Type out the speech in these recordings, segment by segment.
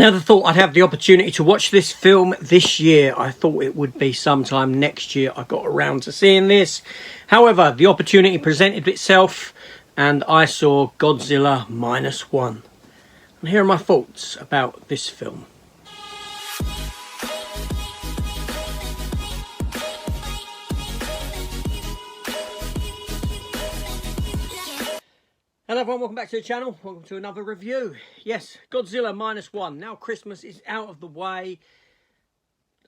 never thought I'd have the opportunity to watch this film this year. I thought it would be sometime next year I got around to seeing this. However, the opportunity presented itself and I saw Godzilla Minus One. And here are my thoughts about this film. Hello everyone, welcome back to the channel. Welcome to another review. Yes, Godzilla Minus One. Now Christmas is out of the way.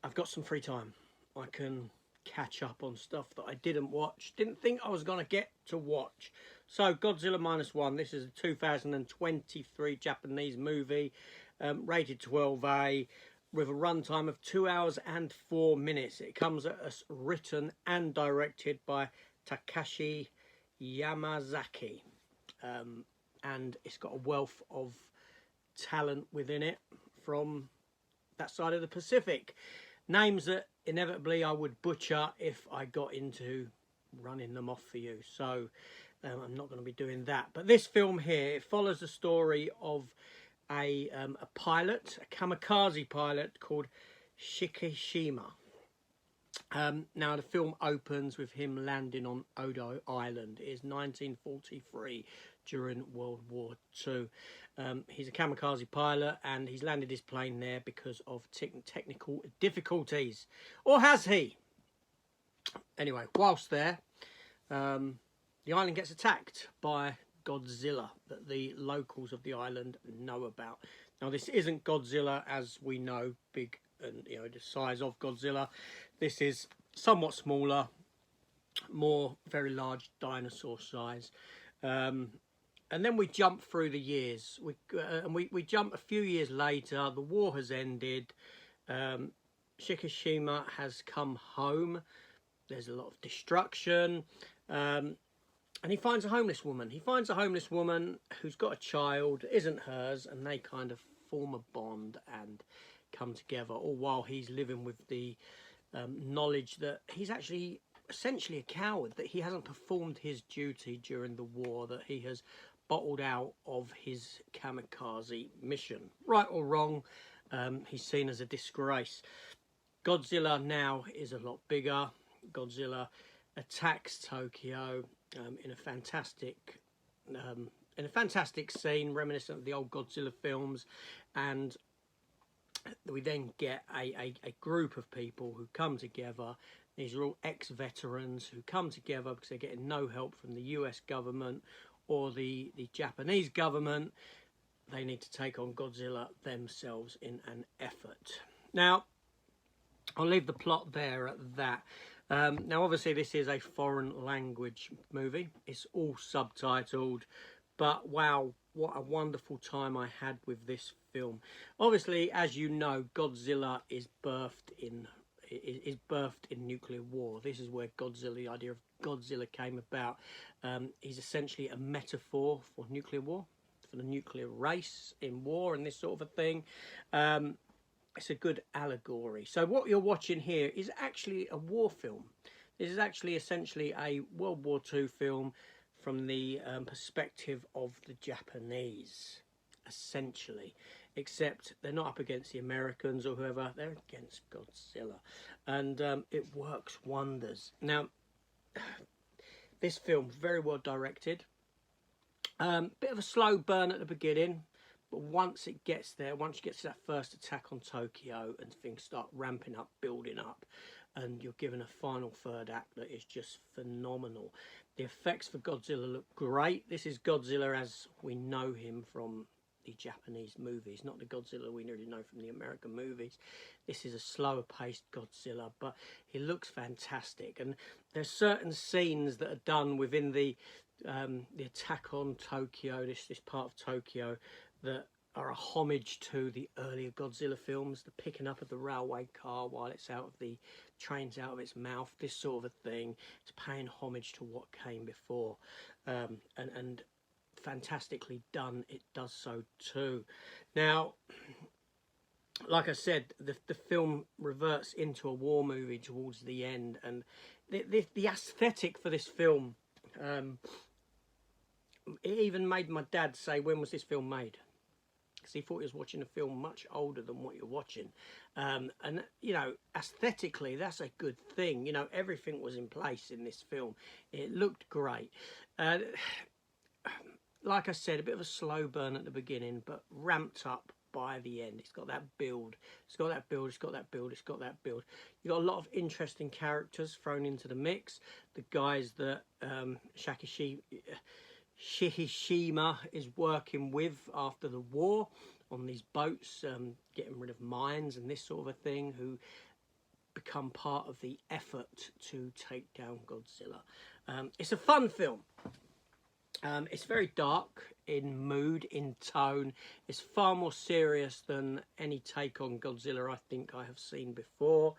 I've got some free time. I can catch up on stuff that I didn't watch. Didn't think I was going to get to watch. So Godzilla Minus One. This is a 2023 Japanese movie. Rated 12A. With a runtime of 2 hours and 4 minutes. It comes at us written and directed by Takashi Yamazaki. And it's got a wealth of talent within it from that side of the Pacific. Names that inevitably I would butcher if I got into running them off for you. So I'm not going to be doing that. But this film here, it follows the story of a pilot, a kamikaze pilot called Shikishima. Now the film opens with him landing on Odo Island. It is 1943 during World War II. He's a kamikaze pilot and he's landed his plane there because of technical difficulties. Or has he? Anyway, whilst there, the island gets attacked by Godzilla that the locals of the island know about. Now this isn't Godzilla as we know, big and the size of Godzilla. This is somewhat smaller, more very large dinosaur size. And then we jump through the years. We jump a few years later. The war has ended. Shikishima has come home. There's a lot of destruction. And he finds a homeless woman. He finds a homeless woman who's got a child, isn't hers, and they kind of form a bond and come together, all while he's living with the knowledge that he's actually essentially a coward, that he hasn't performed his duty during the war, that he has bottled out of his kamikaze mission. Right or wrong, he's seen as a disgrace. Godzilla now is a lot bigger. Godzilla attacks Tokyo in a fantastic scene reminiscent of the old Godzilla films, and we then get a group of people who come together. These are all ex-veterans who come together because they're getting no help from the US government or the Japanese government. They need to take on Godzilla themselves in an effort. Now, I'll leave the plot there at that. Now, obviously, this is a foreign language movie. It's all subtitled. But wow, what a wonderful time I had with this film. Obviously, as you know, Godzilla is birthed in nuclear war. This is where Godzilla, the idea of Godzilla came about. He's essentially a metaphor for nuclear war, for the nuclear race in war and this sort of a thing. It's a good allegory. So what you're watching here is actually a war film. This is actually essentially a World War II film from the perspective of the Japanese, essentially. Except they're not up against the Americans or whoever, they're against Godzilla. And it works wonders. Now, this film, very well directed. Bit of a slow burn at the beginning. But once it gets there, once you get to that first attack on Tokyo and things start ramping up, building up, and you're given a final third act that is just phenomenal. The effects for Godzilla look great. This is Godzilla as we know him from the Japanese movies, not the Godzilla we really know from the American movies. This is a slower paced Godzilla, but he looks fantastic. And there's certain scenes that are done within the attack on Tokyo, this part of Tokyo, that are a homage to the earlier Godzilla films, the picking up of the railway car while it's out of the trains out of its mouth, this sort of a thing. It's paying homage to what came before, and fantastically done. It does so too. Now, like I said, the film reverts into a war movie towards the end, and the aesthetic for this film, it even made my dad say, when was this film made? because he thought he was watching a film much older than what you're watching. And, you know, aesthetically, that's a good thing. You know, everything was in place in this film. It looked great. Like I said, a bit of a slow burn at the beginning, but ramped up by the end. It's got that build. It's got that build. It's got that build. It's got that build. You've got a lot of interesting characters thrown into the mix. The guys that Shihishima is working with after the war on these boats, getting rid of mines and this sort of a thing, who become part of the effort to take down Godzilla. It's a fun film. It's very dark in mood, in tone. It's far more serious than any take on Godzilla I think I have seen before.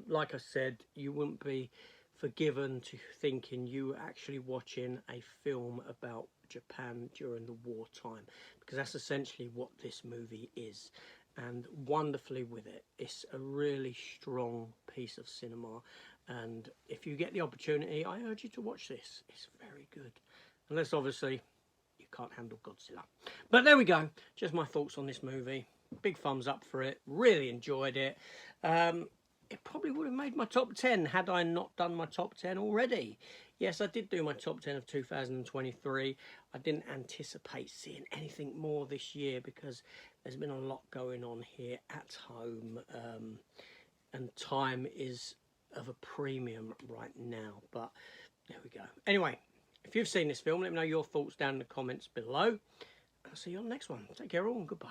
Like I said, you wouldn't be forgiven to thinking you were actually watching a film about Japan during the wartime, because that's essentially what this movie is, and wonderfully with it. It's a really strong piece of cinema, and if you get the opportunity, I urge you to watch this. It's very good. Unless, obviously, you can't handle Godzilla. But there we go. Just my thoughts on this movie. Big thumbs up for it. Really enjoyed it. It probably would have made my top 10 had I not done my top 10 already. Yes, I did do my top 10 of 2023. I didn't anticipate seeing anything more this year because there's been a lot going on here at home. And time is of a premium right now. But there we go. Anyway. If you've seen this film, let me know your thoughts down in the comments below. I'll see you on the next one. Take care all and goodbye.